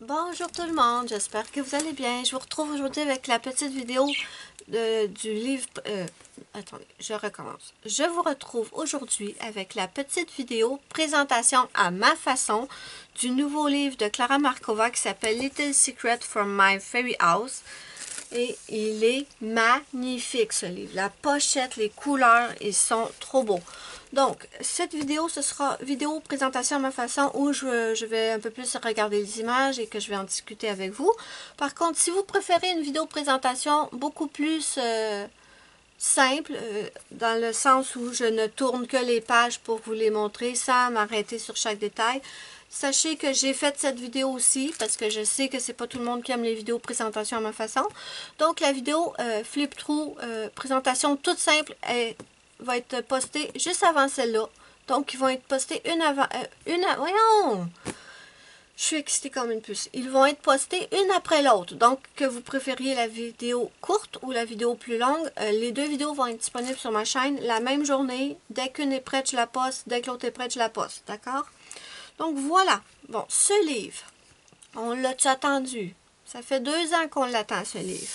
Bonjour tout le monde, j'espère que vous allez bien. Je vous retrouve aujourd'hui avec la petite vidéo du livre... attendez, je recommence. Je vous retrouve aujourd'hui avec la petite vidéo présentation à ma façon du nouveau livre de Clara Markova qui s'appelle Little Secret from My Fairy House. Et il est magnifique ce livre. La pochette, les couleurs, ils sont trop beaux. Donc, cette vidéo, ce sera vidéo présentation à ma façon où je vais un peu plus regarder les images et que je vais en discuter avec vous. Par contre, si vous préférez une vidéo présentation beaucoup plus simple, dans le sens où je ne tourne que les pages pour vous les montrer sans m'arrêter sur chaque détail, sachez que j'ai fait cette vidéo aussi parce que je sais que c'est pas tout le monde qui aime les vidéos présentation à ma façon. Donc la vidéo flip-through présentation toute simple va être postée juste avant celle-là. Donc ils vont être postés voyons! Je suis excitée comme une puce. Ils vont être postés une après l'autre. Donc, que vous préfériez la vidéo courte ou la vidéo plus longue, les deux vidéos vont être disponibles sur ma chaîne la même journée. Dès qu'une est prête, je la poste. Dès que l'autre est prête, je la poste. D'accord? Donc, voilà. Bon, ce livre, on l'a-tu attendu? Ça fait 2 ans qu'on l'attend, ce livre.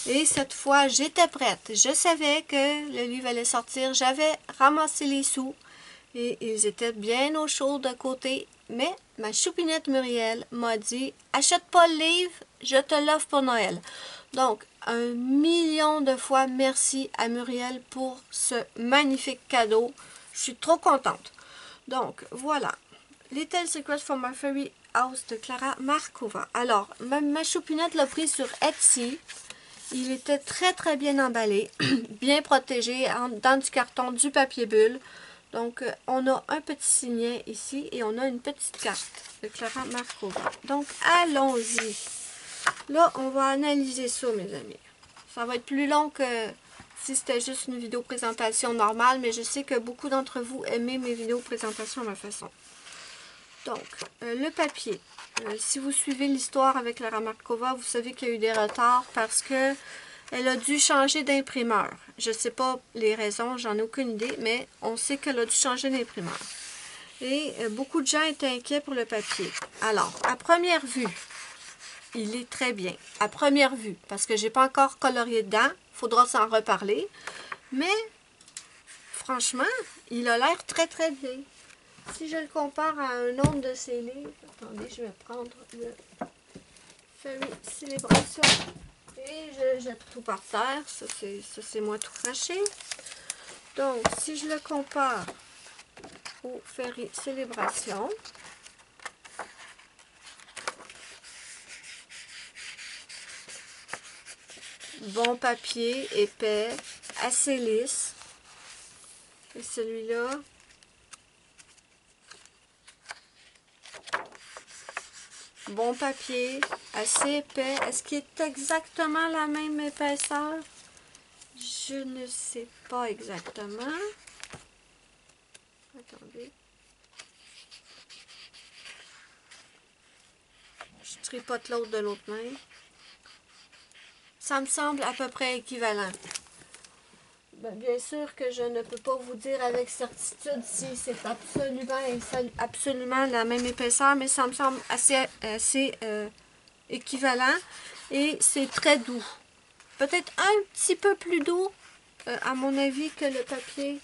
Et cette fois, j'étais prête. Je savais que le livre allait sortir. J'avais ramassé les sous. Et ils étaient bien au chaud de côté. Mais ma choupinette Muriel m'a dit « Achète pas le livre, je te l'offre pour Noël. » Donc, 1 million de fois merci à Muriel pour ce magnifique cadeau. Je suis trop contente. Donc, voilà. Little Secret from My Fairy House de Clara Markova. Alors, ma choupinette l'a pris sur Etsy. Il était très très bien emballé, bien protégé, dans du carton, du papier bulle. Donc, on a un petit signet ici et on a une petite carte de Clara Markova. Donc, allons-y. Là, on va analyser ça, mes amis. Ça va être plus long que si c'était juste une vidéo présentation normale, mais je sais que beaucoup d'entre vous aimez mes vidéos présentation à ma façon. Donc, le papier. Si vous suivez l'histoire avec Clara Markova, vous savez qu'il y a eu des retards parce que elle a dû changer d'imprimeur. Je ne sais pas les raisons, j'en ai aucune idée, mais on sait qu'elle a dû changer d'imprimeur. Et beaucoup de gens étaient inquiets pour le papier. Alors, à première vue, il est très bien. À première vue, parce que j'ai pas encore colorié dedans, il faudra s'en reparler. Mais, franchement, il a l'air très très bien. Si je le compare à un autre de ses livres, attendez, je vais prendre le Fairy Célébration. Et je jette tout par terre. Ça, c'est moi tout craché. Donc, si je le compare au Fairy Célébration, bon papier, épais, assez lisse. Et celui-là, bon papier, assez épais. Est-ce qu'il est exactement la même épaisseur? Je ne sais pas exactement. Attendez. Je tripote l'autre de l'autre main. Ça me semble à peu près équivalent. Ben, bien sûr que je ne peux pas vous dire avec certitude si c'est absolument la même épaisseur, mais ça me semble assez équivalent et c'est très doux. Peut-être un petit peu plus doux, à mon avis, que le papier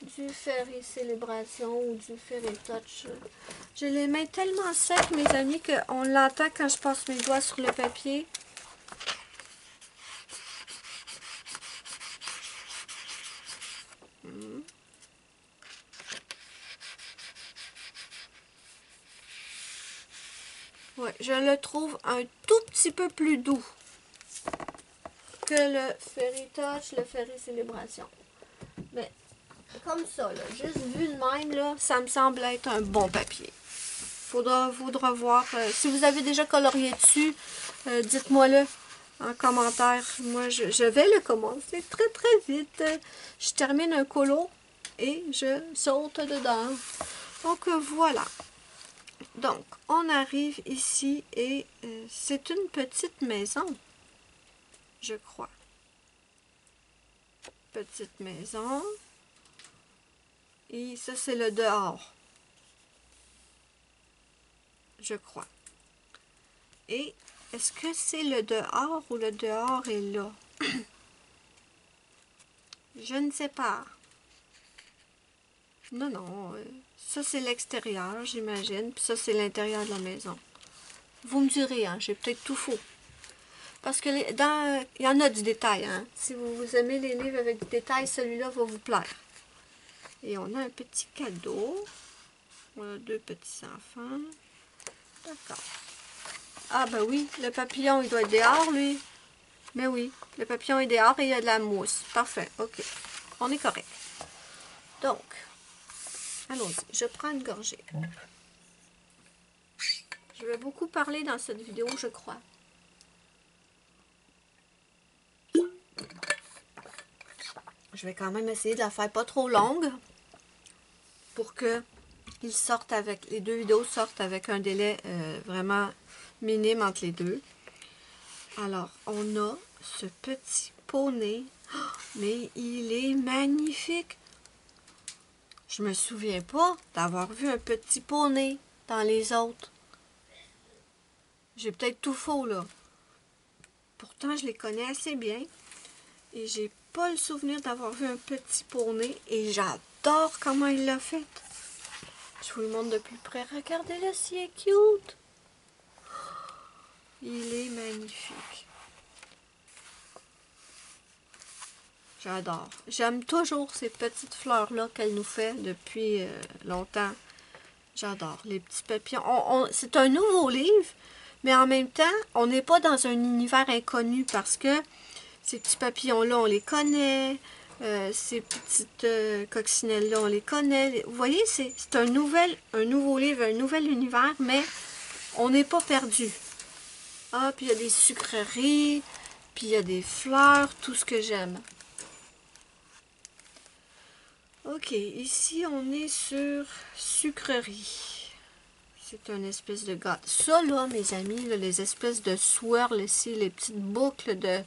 du Fairy Célébration ou du Fairy Touch. J'ai les mains tellement secs, mes amis, qu'on l'entend quand je passe mes doigts sur le papier. Ouais, je le trouve un tout petit peu plus doux que le Fairy Touch, le Fairy Célébration. Mais comme ça, là, juste vu de même, là, ça me semble être un bon papier. Faudra voir. Si vous avez déjà colorié dessus, dites-moi-le en commentaire. Moi, je vais le commencer très très vite. Je termine un colo et je saute dedans. Donc voilà. Donc, on arrive ici et c'est une petite maison, je crois. Petite maison. Et ça, c'est le dehors. Je crois. Et est-ce que c'est le dehors ou le dehors est là? Je ne sais pas. Non, non. Ça, c'est l'extérieur, j'imagine. Puis ça, c'est l'intérieur de la maison. Vous me direz, hein, j'ai peut-être tout faux. Parce que il y en a du détail. Hein. Si vous aimez les livres avec du détail, celui-là va vous plaire. Et on a un petit cadeau. On a 2 petits enfants. D'accord. Ah ben oui, le papillon, il doit être dehors, lui. Mais oui, le papillon est dehors et il y a de la mousse. Parfait, ok. On est correct. Donc, allons-y. Je prends une gorgée. Je vais beaucoup parler dans cette vidéo, je crois. Je vais quand même essayer de la faire pas trop longue pour que les 2 vidéos sortent avec un délai vraiment minime entre les deux. Alors, on a ce petit poney. Oh, mais il est magnifique! Je me souviens pas d'avoir vu un petit poney dans les autres. J'ai peut-être tout faux, là. Pourtant, je les connais assez bien. Et j'ai pas le souvenir d'avoir vu un petit poney. Et j'adore comment il l'a fait. Je vous le montre de plus près. Regardez-le, si est cute! Il est magnifique. J'adore. J'aime toujours ces petites fleurs-là qu'elle nous fait depuis longtemps. J'adore. Les petits papillons. C'est un nouveau livre, mais en même temps, on n'est pas dans un univers inconnu parce que ces petits papillons-là, on les connaît. Ces petites coccinelles-là, on les connaît. Vous voyez, c'est un nouveau livre, un nouvel univers, mais on n'est pas perdu. Ah, puis il y a des sucreries, puis il y a des fleurs, tout ce que j'aime. Ok, ici on est sur sucrerie. C'est une espèce de gâteau. Ça là, mes amis, là, les espèces de swirls ici, les petites boucles de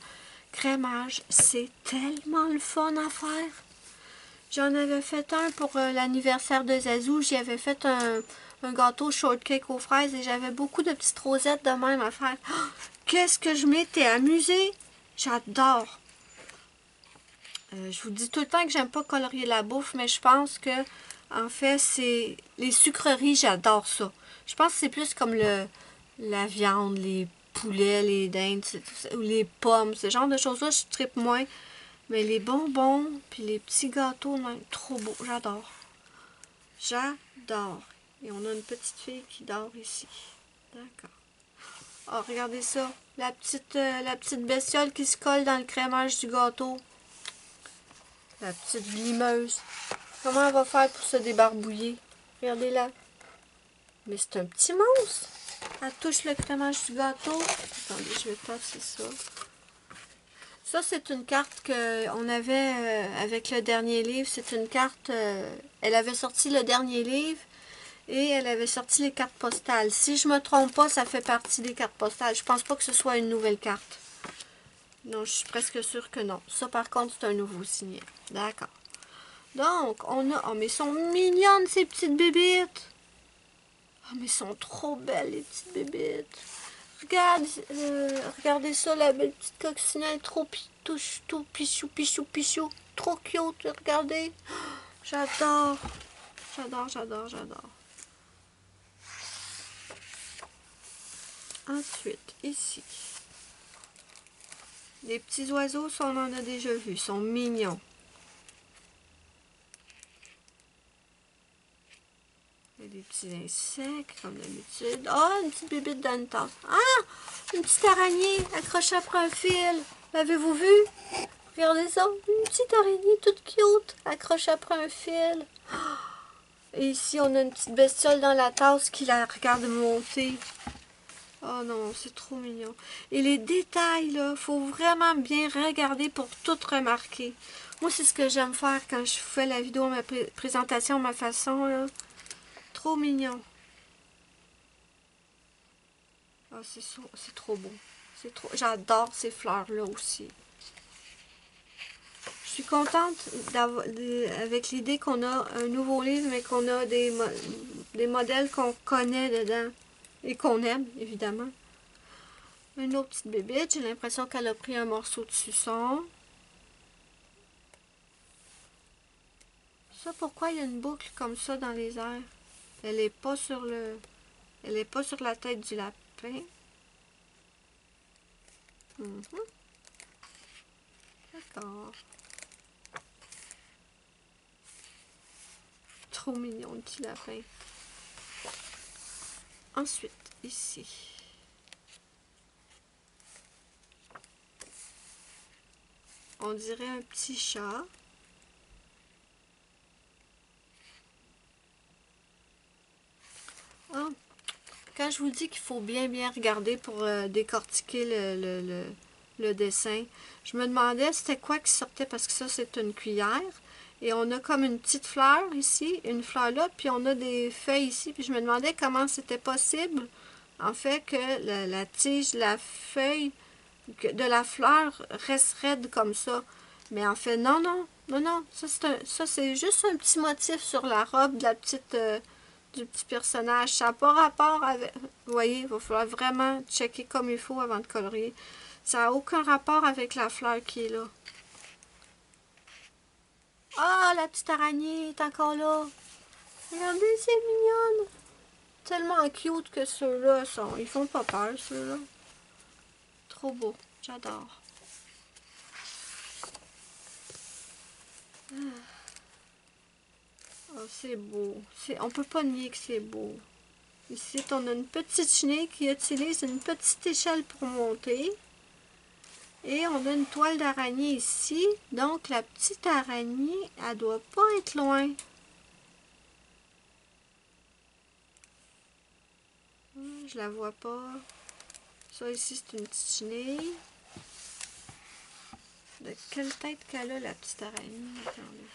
crémage, c'est tellement le fun à faire. J'en avais fait un pour l'anniversaire de Zazou. J'y avais fait un gâteau shortcake aux fraises et j'avais beaucoup de petites rosettes de même à faire. Oh, qu'est-ce que je m'étais amusée! J'adore! Je vous dis tout le temps que j'aime pas colorier la bouffe, mais je pense que, en fait, c'est les sucreries, j'adore ça. Je pense que c'est plus comme la viande, les poulets, les dindes, ou les pommes, ce genre de choses-là, je trippe moins. Mais les bonbons, puis les petits gâteaux, trop beau, j'adore. J'adore. Et on a une petite fille qui dort ici. D'accord. Oh, regardez ça. La petite bestiole qui se colle dans le crémage du gâteau. La petite limeuse. Comment elle va faire pour se débarbouiller? Regardez-la. Mais c'est un petit monstre. Elle touche le crémage du gâteau. Attendez, je vais passer ça. Ça, c'est une carte qu'on avait avec le dernier livre. C'est une carte... elle avait sorti le dernier livre et elle avait sorti les cartes postales. Si je me trompe pas, ça fait partie des cartes postales. Je pense pas que ce soit une nouvelle carte. Non, je suis presque sûre que non. Ça, par contre, c'est un nouveau signet. D'accord. Donc, on a... Oh, mais elles sont mignonnes, ces petites bébites. Oh, mais elles sont trop belles, les petites bébites. Regardez ça, la belle petite coccinelle, trop tout pichou, pichou, pichou. Trop cute, regardez. J'adore. J'adore, j'adore, j'adore. Ensuite, ici. Les petits oiseaux, ça, on en a déjà vu. Ils sont mignons. Il y a des petits insectes, comme d'habitude. Ah, une petite bébite dans une tasse. Ah, une petite araignée accrochée après un fil. L'avez-vous vu? Regardez ça. Une petite araignée toute cute, accrochée après un fil. Et ici, on a une petite bestiole dans la tasse qui la regarde monter. Oh non, c'est trop mignon. Et les détails, là, faut vraiment bien regarder pour tout remarquer. Moi, c'est ce que j'aime faire quand je fais la vidéo, ma présentation, ma façon, là. Trop mignon. Ah, c'est trop beau. J'adore ces fleurs-là aussi. Je suis contente avec l'idée qu'on a un nouveau livre, mais qu'on a des modèles qu'on connaît dedans et qu'on aime, évidemment. Une autre petite bébite. J'ai l'impression qu'elle a pris un morceau de suçon. Ça, pourquoi il y a une boucle comme ça dans les airs? Elle n'est pas sur le... Elle n'est pas sur la tête du lapin. D'accord. Trop mignon, le petit lapin. Ensuite, ici. On dirait un petit chat. Ah, quand je vous dis qu'il faut bien regarder pour décortiquer le dessin, je me demandais c'était quoi qui sortait parce que ça c'est une cuillère et on a comme une petite fleur ici, une fleur là, puis on a des feuilles ici, puis je me demandais comment c'était possible en fait que la tige, la feuille de la fleur reste raide comme ça. Mais en fait, non, ça c'est juste un petit motif sur la robe de la petite, du petit personnage. Ça n'a pas rapport avec... Vous voyez, il va falloir vraiment checker comme il faut avant de colorier. Ça n'a aucun rapport avec la fleur qui est là. Ah, la petite araignée est encore là. Regardez, c'est mignonne. Tellement cute que ceux-là sont... Ils font pas peur, ceux-là. Trop beau. J'adore. Oh, c'est beau. On peut pas nier que c'est beau. Ici, on a une petite chenille qui utilise une petite échelle pour monter. Et on a une toile d'araignée ici. Donc, la petite araignée, elle doit pas être loin. Je la vois pas. Ça, ici, c'est une petite chenille. De quelle tête qu'elle a, la petite araignée? Attendez.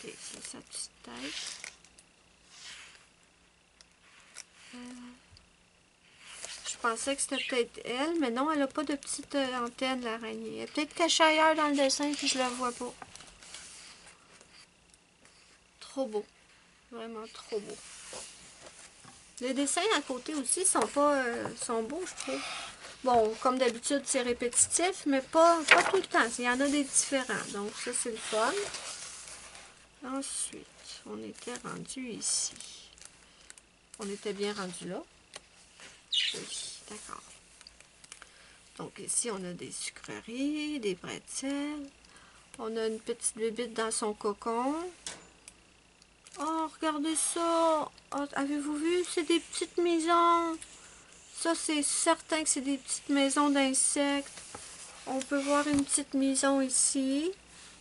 Ok, c'est sa petite tête. Je pensais que c'était peut-être elle, mais non, elle n'a pas de petite antenne, l'araignée. Elle est peut-être cachée ailleurs dans le dessin, puis je la vois pas. Trop beau. Vraiment trop beau. Les dessins à côté aussi sont pas sont beaux, je trouve. Bon, comme d'habitude, c'est répétitif, mais pas tout le temps. Il y en a des différents. Donc, ça, c'est le fun. Ensuite, on était rendu ici. On était bien rendu là. Oui, d'accord. Donc, ici, on a des sucreries, des pretzels. On a une petite bébite dans son cocon. Oh, regardez ça! Oh, avez-vous vu? C'est des petites maisons. Ça, c'est certain que c'est des petites maisons d'insectes. On peut voir une petite maison ici.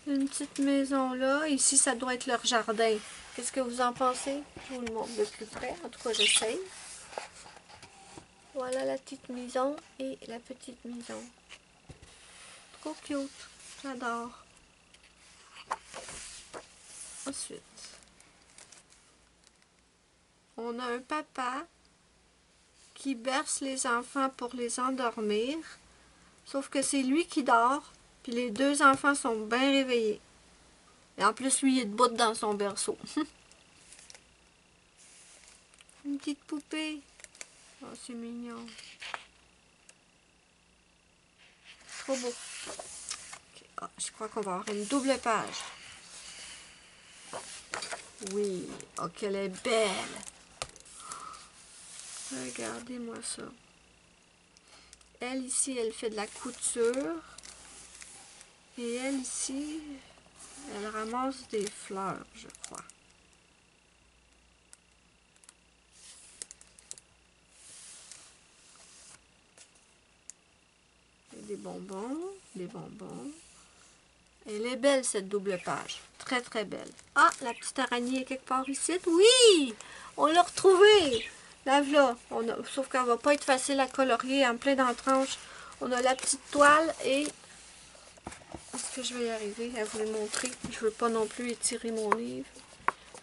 Une petite maison là. Ici, ça doit être leur jardin. Qu'est-ce que vous en pensez? Je vous le montre de plus près. En tout cas, j'essaye. Voilà la petite maison et la petite maison. Trop cute. J'adore. Ensuite, on a un papa qui berce les enfants pour les endormir. Sauf que c'est lui qui dort, puis les deux enfants sont bien réveillés. Et en plus, lui, il est debout dans son berceau. Une petite poupée. Oh, c'est mignon. Trop beau. Okay. Oh, je crois qu'on va avoir une double page. Oui. Oh, qu'elle est belle. Regardez-moi ça. Elle, ici, elle fait de la couture. Et elle, ici, elle ramasse des fleurs, je crois. Et des bonbons, des bonbons. Elle est belle, cette double page. Très, très belle. Ah, la petite araignée est quelque part ici. Oui! On l'a retrouvée! La voilà. Sauf qu'elle va pas être facile à colorier en plein d'entranches. On a la petite toile et... Est-ce que je vais y arriver à vous le montrer? Je veux pas non plus étirer mon livre.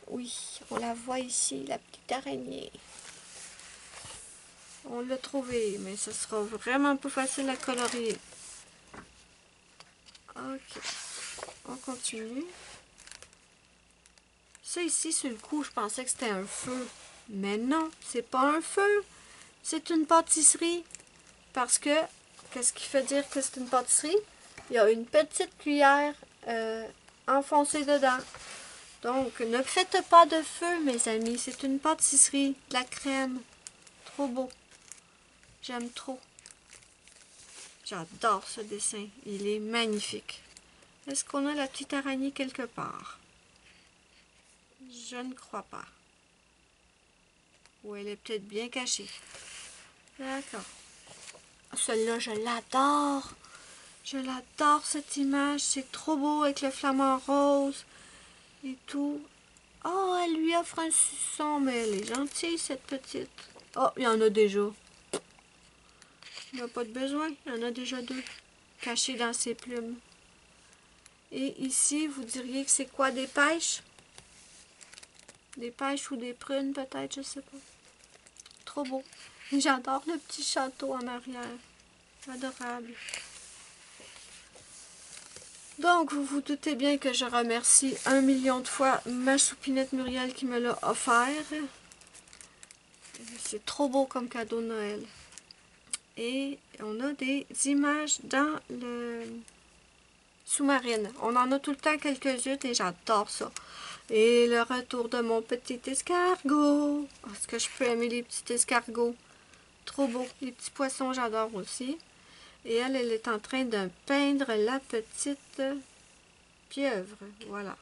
Oui, on la voit ici, la petite araignée. On l'a trouvée, mais ce sera vraiment pas facile à colorier. Ok. On continue. Ça ici, sur le coup, je pensais que c'était un feu. Mais non, c'est pas un feu. C'est une pâtisserie parce que, qu'est-ce qui fait dire que c'est une pâtisserie? Il y a une petite cuillère enfoncée dedans. Donc, ne faites pas de feu, mes amis. C'est une pâtisserie. De la crème. Trop beau. J'aime trop. J'adore ce dessin. Il est magnifique. Est-ce qu'on a la petite araignée quelque part? Je ne crois pas. Ou elle est peut-être bien cachée. D'accord. Celle-là, je l'adore. Je l'adore, cette image. C'est trop beau avec le flamant rose et tout. Oh, elle lui offre un suçon, mais elle est gentille, cette petite. Oh, il y en a déjà. Il n'y a pas de besoin. Il y en a déjà deux. Cachés dans ses plumes. Et ici, vous diriez que c'est quoi, des pêches? Des pêches ou des prunes, peut-être, je sais pas. Trop beau. J'adore le petit château en arrière. Adorable. Donc, vous vous doutez bien que je remercie 1 million de fois ma choupinette Muriel qui me l'a offert. C'est trop beau comme cadeau de Noël. Et on a des images dans le sous-marine. On en a tout le temps quelques-unes et j'adore ça. Et le retour de mon petit escargot. Est-ce que je peux aimer les petits escargots? Trop beau. Les petits poissons, j'adore aussi. Et elle est en train de peindre la petite pieuvre. Voilà.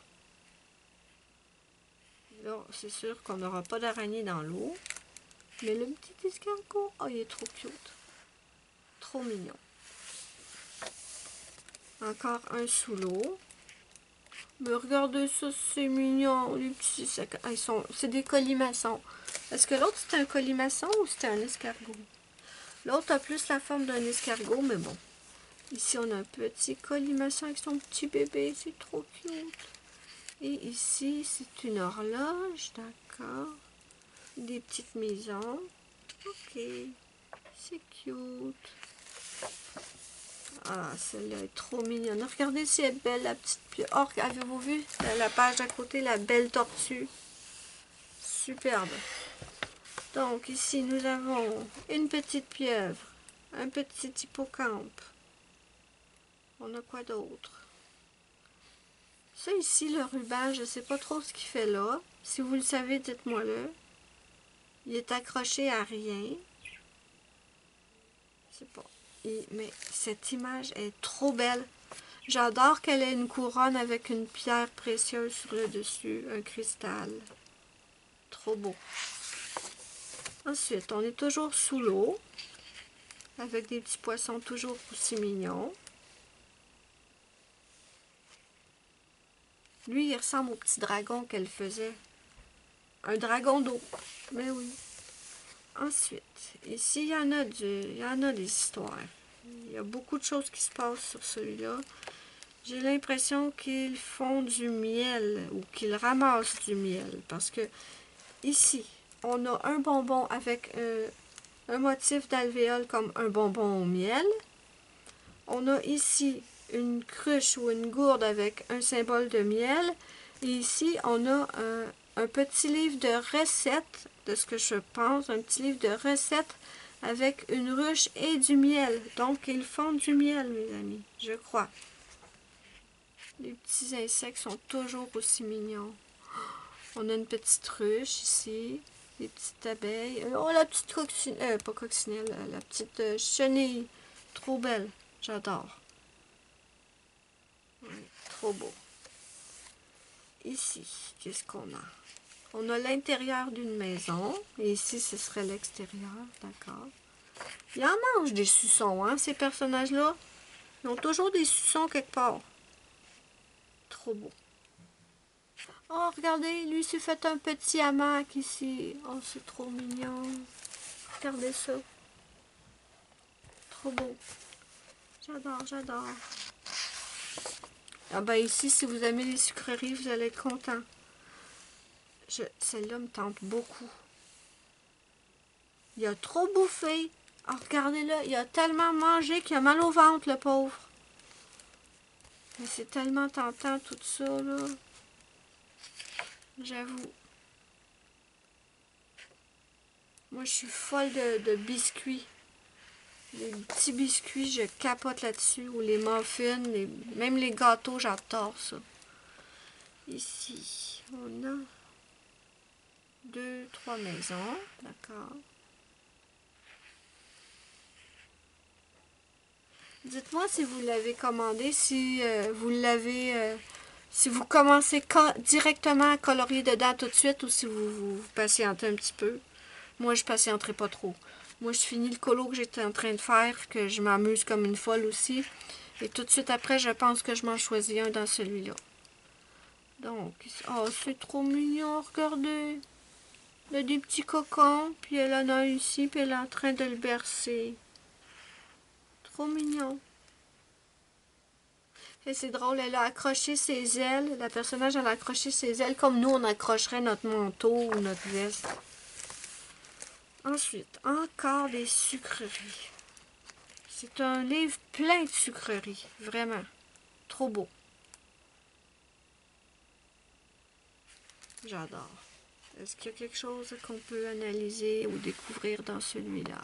Là, c'est sûr qu'on n'aura pas d'araignée dans l'eau. Mais le petit escargot, oh, il est trop cute. Trop mignon. Encore un sous l'eau. Mais regardez ça, c'est mignon. Les petits sacs. Ah, c'est des colimaçons. Est-ce que l'autre c'était un colimaçon ou c'était un escargot? L'autre a plus la forme d'un escargot, mais bon. Ici, on a un petit colimaçon avec son petit bébé. C'est trop cute. Et ici, c'est une horloge. D'accord. Des petites maisons. Ok. C'est cute. Ah, celle-là est trop mignonne. Regardez si elle est belle, la petite pieuvre. Oh, avez-vous vu la page à côté, la belle tortue? Superbe. Donc, ici, nous avons une petite pieuvre, un petit hippocampe. On a quoi d'autre? Ça ici, le ruban, je ne sais pas trop ce qu'il fait là. Si vous le savez, dites-moi-le. Il est accroché à rien. Je sais pas. Mais cette image est trop belle. J'adore qu'elle ait une couronne avec une pierre précieuse sur le dessus, un cristal. Trop beau. Ensuite, on est toujours sous l'eau, avec des petits poissons toujours aussi mignons. Lui, il ressemble au petit dragon qu'elle faisait. Un dragon d'eau. Mais oui. Ensuite, ici, il y en a des histoires. Il y a beaucoup de choses qui se passent sur celui-là. J'ai l'impression qu'ils font du miel ou qu'ils ramassent du miel. Parce que ici, on a un bonbon avec un motif d'alvéole comme un bonbon au miel. On a ici une cruche ou une gourde avec un symbole de miel. Et ici, on a un petit livre de recettes, de ce que je pense, un petit livre de recettes avec une ruche et du miel. Donc, ils font du miel, mes amis, je crois. Les petits insectes sont toujours aussi mignons. On a une petite ruche ici, des petites abeilles. Oh, la petite coccinelle, pas coccinelle, la petite chenille. Trop belle, j'adore. Oui, trop beau. Ici, qu'est-ce qu'on a? On a l'intérieur d'une maison. Et ici, ce serait l'extérieur, d'accord. Ils en mangent des suçons, hein, ces personnages-là. Ils ont toujours des suçons quelque part. Trop beau. Oh, regardez, lui s'est fait un petit hamac ici. Oh, c'est trop mignon. Regardez ça. Trop beau. J'adore, j'adore. Ah ben ici, si vous aimez les sucreries, vous allez être content. Celle-là me tente beaucoup. Il a trop bouffé. Oh, regardez-le, il a tellement mangé qu'il a mal au ventre, le pauvre. Mais c'est tellement tentant tout ça, là. J'avoue. Moi, je suis folle de biscuits. Les petits biscuits, je capote là-dessus. Ou les muffins, même les gâteaux, j'adore ça. Ici, on a 2, 3 maisons. D'accord. Dites-moi si vous l'avez commandé, si vous l'avez... si vous commencez directement à colorier dedans tout de suite ou si vous patientez un petit peu. Moi, je patienterai pas trop. Moi, je finis le colo que j'étais en train de faire, que je m'amuse comme une folle aussi. Et tout de suite après, je pense que je m'en choisis un dans celui-là. Donc, oh, c'est trop mignon, regardez. Il y a des petits cocons, puis elle en a un ici, puis elle est en train de le bercer. Trop mignon. Et c'est drôle, elle a accroché ses ailes. La personnage, elle a accroché ses ailes comme nous, on accrocherait notre manteau ou notre veste. Ensuite, encore des sucreries. C'est un livre plein de sucreries, vraiment. Trop beau. J'adore. Est-ce qu'il y a quelque chose qu'on peut analyser ou découvrir dans celui-là?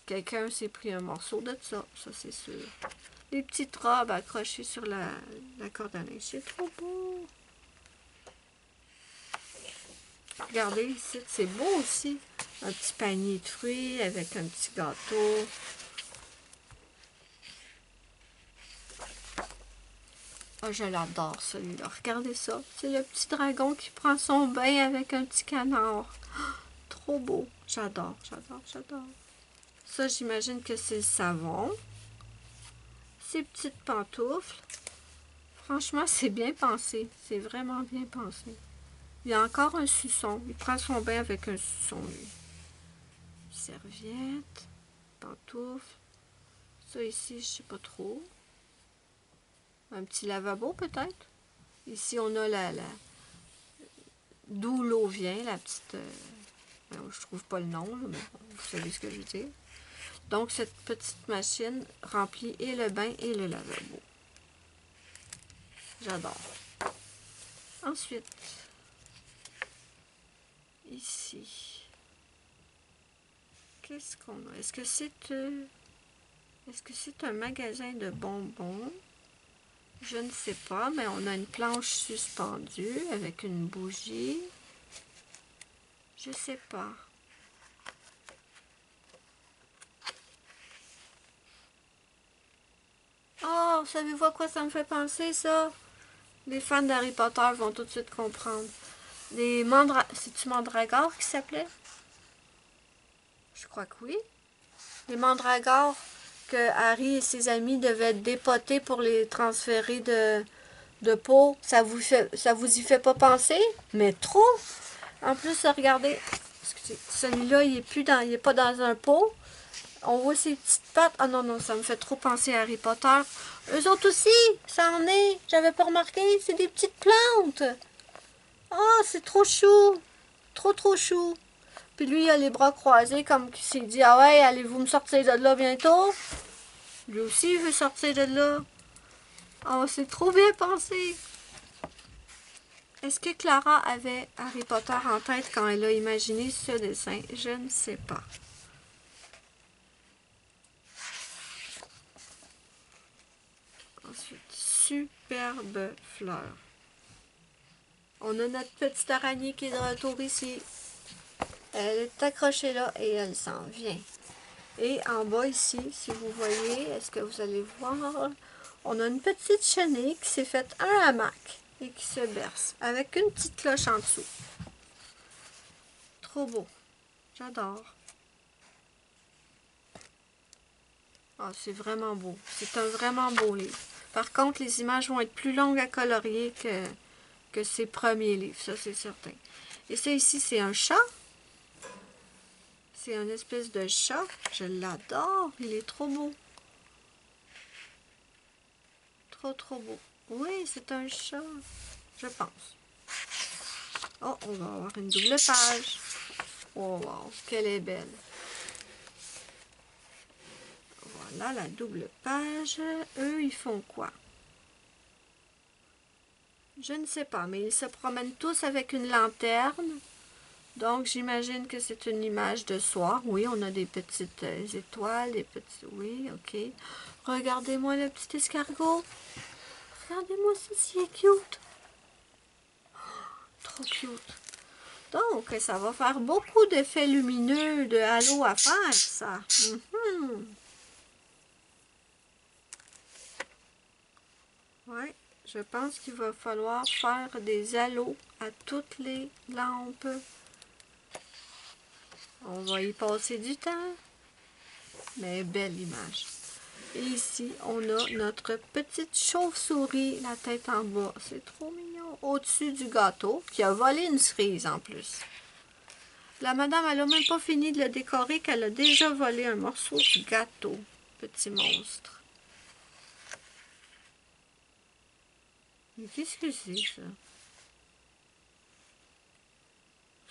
Quelqu'un s'est pris un morceau de ça c'est sûr. Des petites robes accrochées sur la corde à linge, c'est trop beau. Regardez ici, c'est beau aussi. Un petit panier de fruits avec un petit gâteau. Oh, je l'adore celui-là. Regardez ça. C'est le petit dragon qui prend son bain avec un petit canard. Oh, trop beau. J'adore, j'adore, j'adore. Ça, j'imagine que c'est le savon. Ces petites pantoufles. Franchement, c'est bien pensé. C'est vraiment bien pensé. Il y a encore un suçon. Il prend son bain avec un suçon, lui. Serviette. Pantoufles. Ça ici, je sais pas trop. Un petit lavabo, peut-être. Ici, on a d'où l'eau vient, la petite... je trouve pas le nom, là, mais bon, vous savez ce que je veux dire. Donc, cette petite machine remplit et le bain et le lavabo. J'adore. Ensuite, ici, qu'est-ce qu'on a? Est-ce que c'est un magasin de bonbons? Je ne sais pas, mais on a une planche suspendue avec une bougie. Je sais pas. Oh, savez-vous à quoi ça me fait penser, ça? Les fans d'Harry Potter vont tout de suite comprendre. C'est-tu mandragores qui s'appelait? Je crois que oui. Les mandragores que Harry et ses amis devaient dépoter pour les transférer de peau. Ça vous y fait pas penser? Mais trop! En plus, regardez, celui-là, il est pas dans un pot. On voit ses petites pattes. Ah non, non, ça me fait trop penser à Harry Potter. Eux autres aussi, ça en est. J'avais pas remarqué, c'est des petites plantes. Oh, c'est trop chou. Trop, trop chou. Puis lui, il a les bras croisés comme qui s'est dit, ah ouais, allez-vous me sortir de là bientôt? Lui aussi, il veut sortir de là. Oh, c'est trop bien pensé. Est-ce que Clara avait Harry Potter en tête quand elle a imaginé ce dessin? Je ne sais pas. Ensuite, superbe fleur. On a notre petite araignée qui est de retour ici. Elle est accrochée là et elle s'en vient. Et en bas ici, si vous voyez, est-ce que vous allez voir? On a une petite chenille qui s'est faite un hamac et qui se berce avec une petite cloche en dessous. Trop beau. J'adore. Ah, c'est vraiment beau. C'est un vraiment beau livre. Par contre, les images vont être plus longues à colorier que ses premiers livres, ça c'est certain. Et ça ici, c'est un chat. C'est une espèce de chat. Je l'adore. Il est trop beau. Trop, trop beau. Oui, c'est un chat. Je pense. Oh, on va avoir une double page. Oh, wow, qu'elle est belle. Voilà la double page. Eux, ils font quoi? Je ne sais pas, mais ils se promènent tous avec une lanterne. Donc, j'imagine que c'est une image de soir. Oui, on a des petites étoiles, des petits... Oui, ok. Regardez-moi le petit escargot. Regardez-moi ça, c'est cute. Trop cute. Donc, ça va faire beaucoup d'effets lumineux, de halo à faire, ça. Ouais, je pense qu'il va falloir faire des halos à toutes les lampes. On va y passer du temps. Mais belle image. Et ici, on a notre petite chauve-souris, la tête en bas. C'est trop mignon. Au-dessus du gâteau, qui a volé une cerise en plus. La madame, elle n'a même pas fini de le décorer qu'elle a déjà volé un morceau du gâteau. Petit monstre. Mais qu'est-ce que c'est, ça?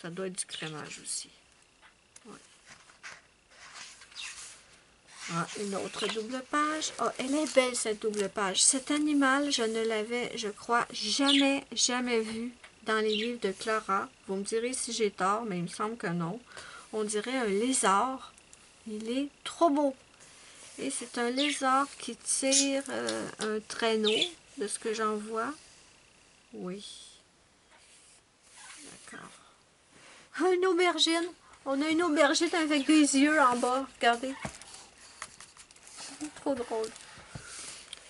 Ça doit être du crémage aussi. Ouais. Ah, une autre double page. Ah, elle est belle, cette double page. Cet animal, je ne l'avais, je crois, jamais vu dans les livres de Clara. Vous me direz si j'ai tort, mais il me semble que non. On dirait un lézard. Il est trop beau. Et c'est un lézard qui tire un traîneau, de ce que j'en vois. Oui. D'accord. Ah, une aubergine. On a une aubergine avec des yeux en bas. Regardez. Trop drôle.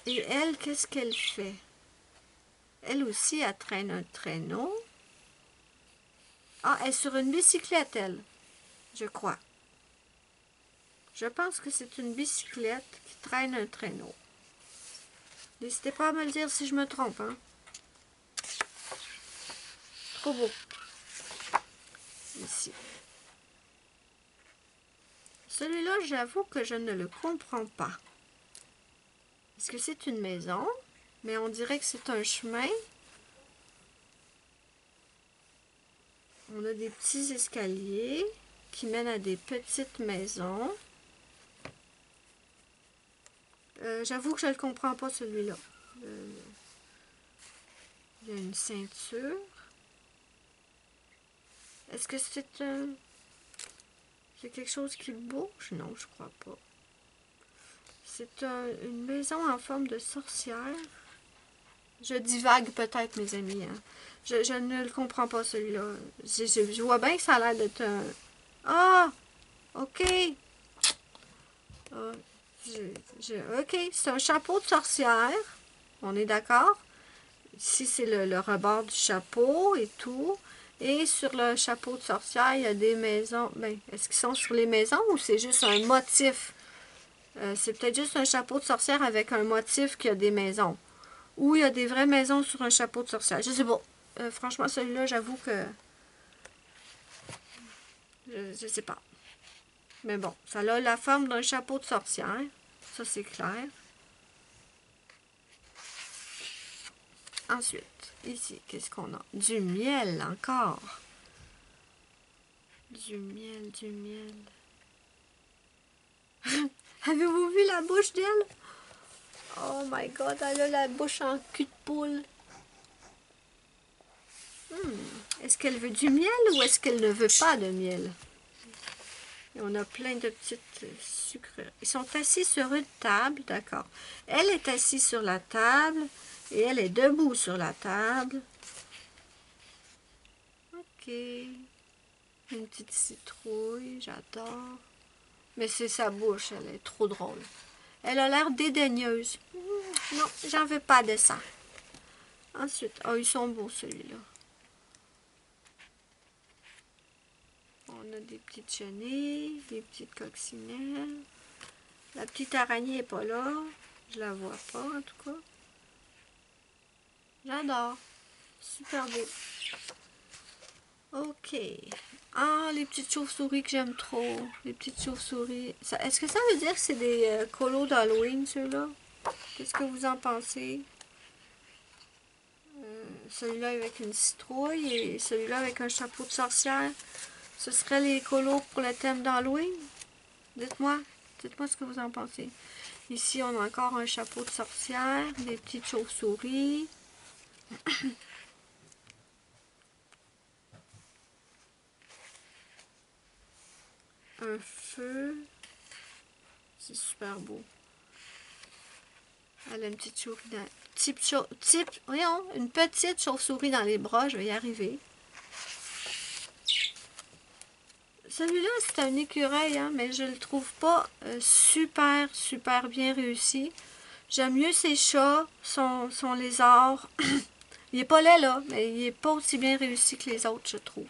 Et elle, qu'est-ce qu'elle fait? Elle aussi, elle traîne un traîneau. Ah, elle est sur une bicyclette, elle. Je crois. Je pense que c'est une bicyclette qui traîne un traîneau. N'hésitez pas à me le dire si je me trompe, hein. Trop beau. Ici. Celui-là, j'avoue que je ne le comprends pas. Est-ce que c'est une maison? Mais on dirait que c'est un chemin. On a des petits escaliers qui mènent à des petites maisons. J'avoue que je ne le comprends pas, celui-là. Il y a une ceinture. Est-ce que c'est quelque chose qui bouge? Non, je crois pas. C'est une maison en forme de sorcière. Je divague peut-être, mes amis. Hein. Je ne le comprends pas, celui-là. Je vois bien que ça a l'air d'être un... Ah! OK! OK, c'est un chapeau de sorcière. On est d'accord? Ici, c'est le rebord du chapeau et tout. Et sur le chapeau de sorcière, il y a des maisons. Ben, est-ce qu'ils sont sur les maisons ou c'est juste un motif? C'est peut-être juste un chapeau de sorcière avec un motif qui a des maisons. Ou il y a des vraies maisons sur un chapeau de sorcière. Je sais pas. Franchement, celui-là, j'avoue que... Je sais pas. Mais bon, ça a la forme d'un chapeau de sorcière. Ça, c'est clair. Ensuite, ici, qu'est-ce qu'on a? Du miel encore. Du miel, du miel. Avez-vous vu la bouche d'elle? Oh my god, elle a la bouche en cul de poule. Est-ce qu'elle veut du miel ou est-ce qu'elle ne veut pas de miel? Et on a plein de petites sucreries. Ils sont assis sur une table, d'accord. Elle est assise sur la table et elle est debout sur la table. Ok. Une petite citrouille, j'adore. Mais c'est sa bouche, elle est trop drôle. Elle a l'air dédaigneuse. Non, j'en veux pas de ça. Ensuite, oh, ils sont beaux, celui-là. On a des petites chenilles, des petites coccinelles. La petite araignée n'est pas là. Je la vois pas, en tout cas. J'adore. Super beau. Ok. Ah, les petites chauves-souris que j'aime trop. Les petites chauves-souris. Est-ce que ça veut dire que c'est des colos d'Halloween, ceux-là? Qu'est-ce que vous en pensez? Celui-là avec une citrouille et celui-là avec un chapeau de sorcière. Ce seraient les colos pour le thème d'Halloween? Dites-moi. Dites-moi ce que vous en pensez. Ici, on a encore un chapeau de sorcière, des petites chauves-souris. Un feu. C'est super beau. Elle a une petite souris voyons, une petite chauve-souris dans les bras. Je vais y arriver. Celui-là, c'est un écureuil, hein, mais je le trouve pas super bien réussi. J'aime mieux ses chats, son lézard. Il est pas laid, là, mais il est pas aussi bien réussi que les autres, je trouve.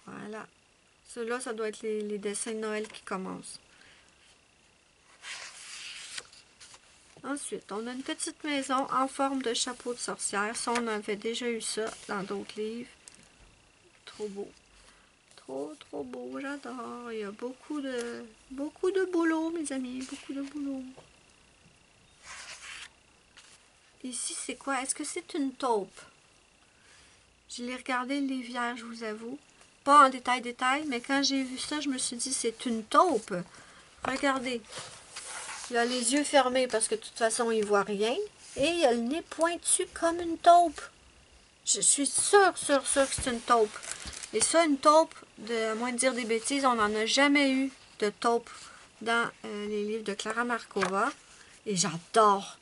Voilà. Ceux-là, ça doit être les dessins de Noël qui commencent. Ensuite, on a une petite maison en forme de chapeau de sorcière. Ça, on avait déjà eu ça dans d'autres livres. Trop beau. Trop beau, j'adore. Il y a beaucoup de boulot, mes amis, beaucoup de boulot. Ici, c'est quoi? Est-ce que c'est une taupe? Je l'ai regardé le livre hier, je vous avoue. Pas en détail, mais quand j'ai vu ça, je me suis dit, c'est une taupe. Regardez. Il a les yeux fermés parce que de toute façon, il voit rien. Et il a le nez pointu comme une taupe. Je suis sûre que c'est une taupe. Et ça, une taupe, à moins de dire des bêtises, on n'en a jamais eu de taupe dans les livres de Clara Markova. Et j'adore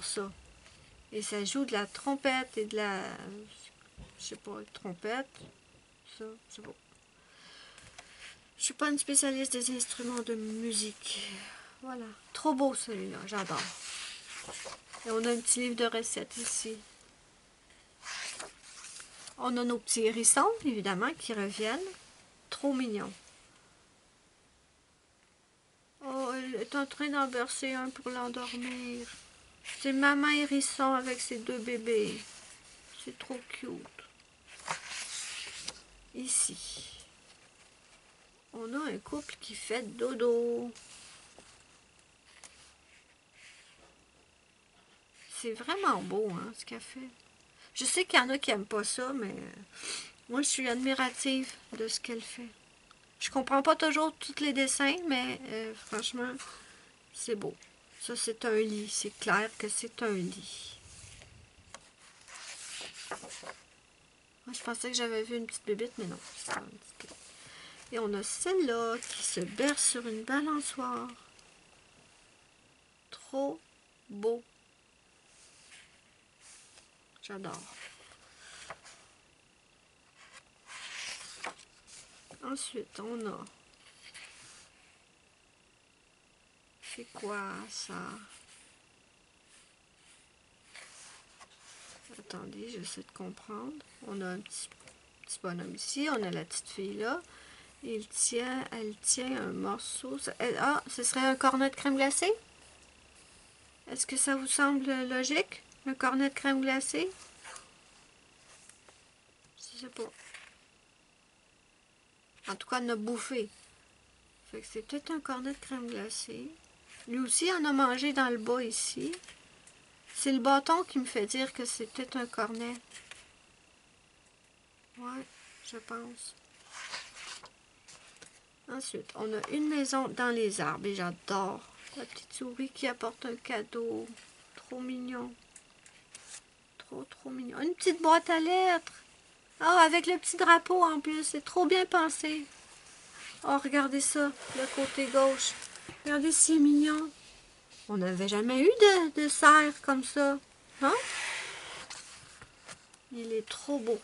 ça. Et ça joue de la trompette et de la... Je sais pas, trompette. Ça, c'est beau. Je suis pas une spécialiste des instruments de musique. Voilà. Trop beau celui-là, j'adore. Et on a un petit livre de recettes ici. On a nos petits hérissons, évidemment, qui reviennent. Trop mignon. Oh, elle est en train d'en bercer un pour l'endormir. C'est maman hérisson avec ses deux bébés. C'est trop cute. Ici, on a un couple qui fait dodo. C'est vraiment beau, hein, ce qu'elle fait. Je sais qu'il y en a qui n'aiment pas ça, mais moi, je suis admirative de ce qu'elle fait. Je comprends pas toujours tous les dessins, mais franchement, c'est beau. Ça, c'est un lit. C'est clair que c'est un lit. Moi, je pensais que j'avais vu une petite bébête, mais non. C'est pas une petite bébête. Et on a celle-là qui se berce sur une balançoire. Trop beau. J'adore. Ensuite, on a... C'est quoi ça? Attendez, j'essaie de comprendre. On a un petit bonhomme ici. On a la petite fille là. Elle tient un morceau. Ce serait un cornet de crème glacée? Est-ce que ça vous semble logique? Un cornet de crème glacée? Je sais pas. En tout cas, on a bouffé. Fait que c'est peut-être un cornet de crème glacée. Lui aussi en a mangé dans le bas ici. C'est le bâton qui me fait dire que c'est peut-être un cornet. Ouais, je pense. Ensuite, on a une maison dans les arbres et j'adore. La petite souris qui apporte un cadeau. Trop mignon. Trop mignon. Une petite boîte à lettres. Ah, avec le petit drapeau en plus. C'est trop bien pensé. Oh, regardez ça, le côté gauche. Regardez, c'est mignon. On n'avait jamais eu de cerf comme ça. Hein? Il est trop beau.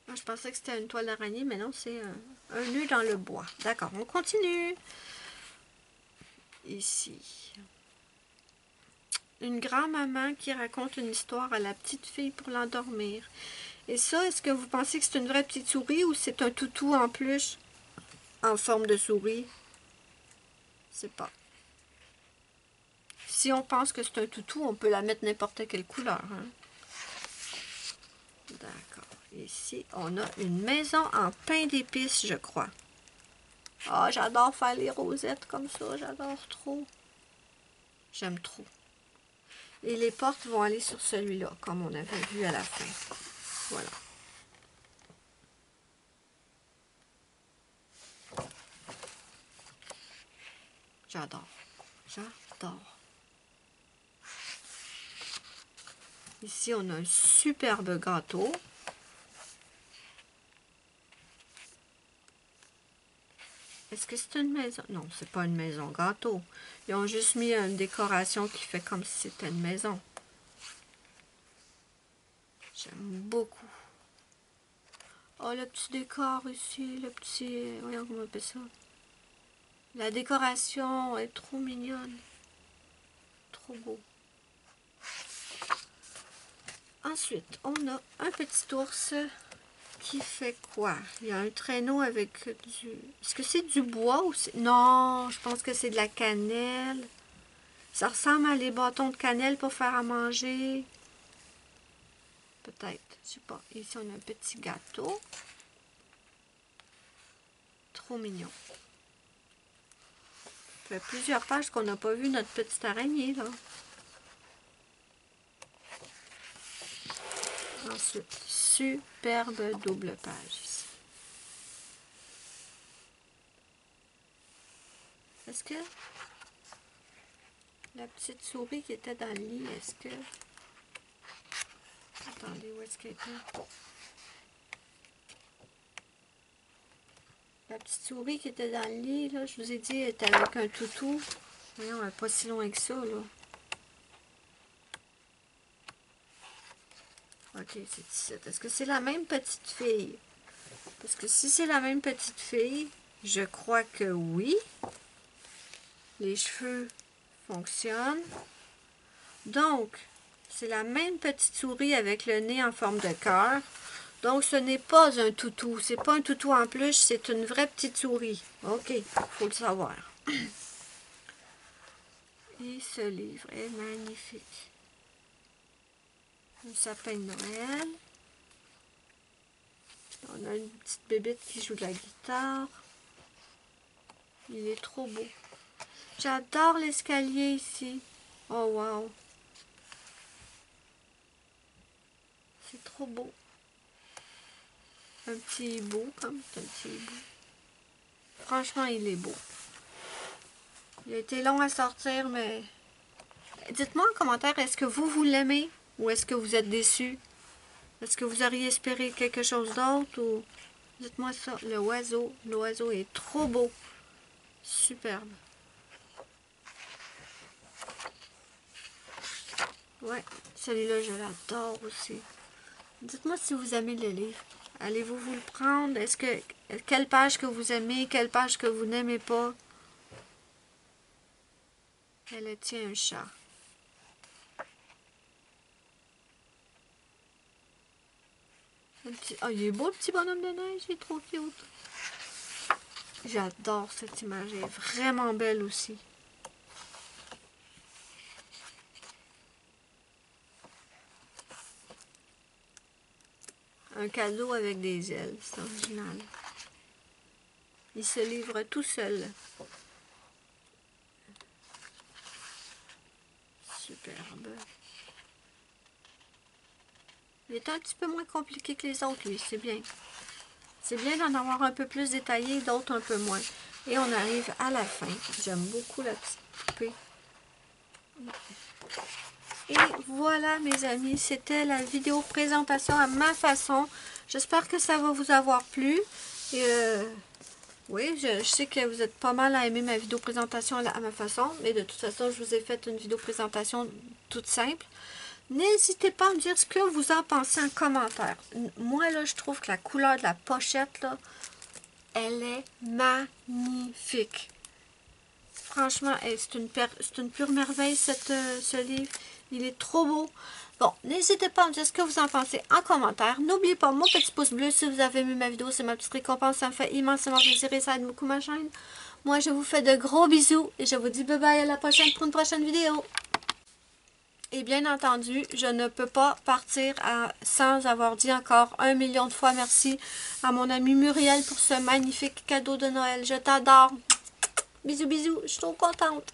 Moi, je pensais que c'était une toile d'araignée, mais non, c'est un nœud dans le bois. D'accord, on continue. Ici. Une grand-maman qui raconte une histoire à la petite fille pour l'endormir. Et ça, est-ce que vous pensez que c'est une vraie petite souris ou c'est un toutou en plus en forme de souris? Je sais pas. Si on pense que c'est un toutou, on peut la mettre n'importe quelle couleur. Hein? D'accord. Ici, on a une maison en pain d'épices, je crois. Ah, j'adore faire les rosettes comme ça. J'adore trop. J'aime trop. Et les portes vont aller sur celui-là, comme on avait vu à la fin. Voilà. J'adore. J'adore. Ici, on a un superbe gâteau. Est-ce que c'est une maison? Non, c'est pas une maison gâteau. Ils ont juste mis une décoration qui fait comme si c'était une maison. J'aime beaucoup. Oh, le petit décor ici, le petit... Voyons comment on appelle ça. La décoration est trop mignonne. Trop beau. Ensuite, on a un petit ours qui fait quoi? Il y a un traîneau avec du... Est-ce que c'est du bois ou c'est... Non, je pense que c'est de la cannelle. Ça ressemble à les bâtons de cannelle pour faire à manger. Peut-être, je sais pas. Ici, on a un petit gâteau. Trop mignon. Ça fait plusieurs pages qu'on n'a pas vu notre petite araignée, là. Ensuite, superbe double page ici. Est-ce que la petite souris qui était dans le lit, est-ce que... Attendez, où est-ce qu'elle était? La petite souris qui était dans le lit, là, je vous ai dit, elle était avec un toutou. Voyons, elle n'est pas si loin que ça, là. Ok, c'est ici. Est-ce que c'est la même petite fille? Parce que si c'est la même petite fille, je crois que oui. Les cheveux fonctionnent. Donc, c'est la même petite souris avec le nez en forme de cœur. Donc, ce n'est pas un toutou. C'est pas un toutou en peluche, c'est une vraie petite souris. Ok, il faut le savoir. Et ce livre est magnifique. Un sapin de Noël. On a une petite bébête qui joue de la guitare. Il est trop beau. J'adore l'escalier ici. Oh wow. C'est trop beau. Un petit hibou, comme c'est un petit hibou. Franchement, il est beau. Il a été long à sortir, mais... Dites-moi en commentaire, est-ce que vous l'aimez ou est-ce que vous êtes déçus? Est-ce que vous auriez espéré quelque chose d'autre ou... Dites-moi ça. L'oiseau est trop beau. Superbe. Ouais, celui-là, je l'adore aussi. Dites-moi si vous aimez le livre. Allez-vous le prendre? Est-ce que... Quelle page que vous aimez? Quelle page que vous n'aimez pas? Elle tient un chat. Oh, il est beau le petit bonhomme de neige, il est trop cute. J'adore cette image, elle est vraiment belle aussi. Un cadeau avec des ailes, c'est original. Il se livre tout seul. Superbe. Il est un petit peu moins compliqué que les autres, lui, c'est bien. C'est bien d'en avoir un peu plus détaillé, d'autres un peu moins. Et on arrive à la fin. J'aime beaucoup la petite poupée. Et voilà, mes amis, c'était la vidéo présentation à ma façon. J'espère que ça va vous avoir plu. Et oui, je sais que vous êtes pas mal à aimer ma vidéo présentation à ma façon. Mais de toute façon, je vous ai fait une vidéo présentation toute simple. N'hésitez pas à me dire ce que vous en pensez en commentaire. Moi, là, je trouve que la couleur de la pochette, là, elle est magnifique. Franchement, c'est une pure merveille, ce livre. Il est trop beau. Bon, n'hésitez pas à me dire ce que vous en pensez en commentaire. N'oubliez pas mon petit pouce bleu si vous avez aimé ma vidéo. C'est ma petite récompense. Ça me fait immensément plaisir et ça aide beaucoup ma chaîne. Moi, je vous fais de gros bisous et je vous dis bye bye à la prochaine pour une prochaine vidéo. Et bien entendu, je ne peux pas partir sans avoir dit encore 1 million de fois merci à mon amie Muriel pour ce magnifique cadeau de Noël. Je t'adore. Bisous, bisous. Je suis trop contente.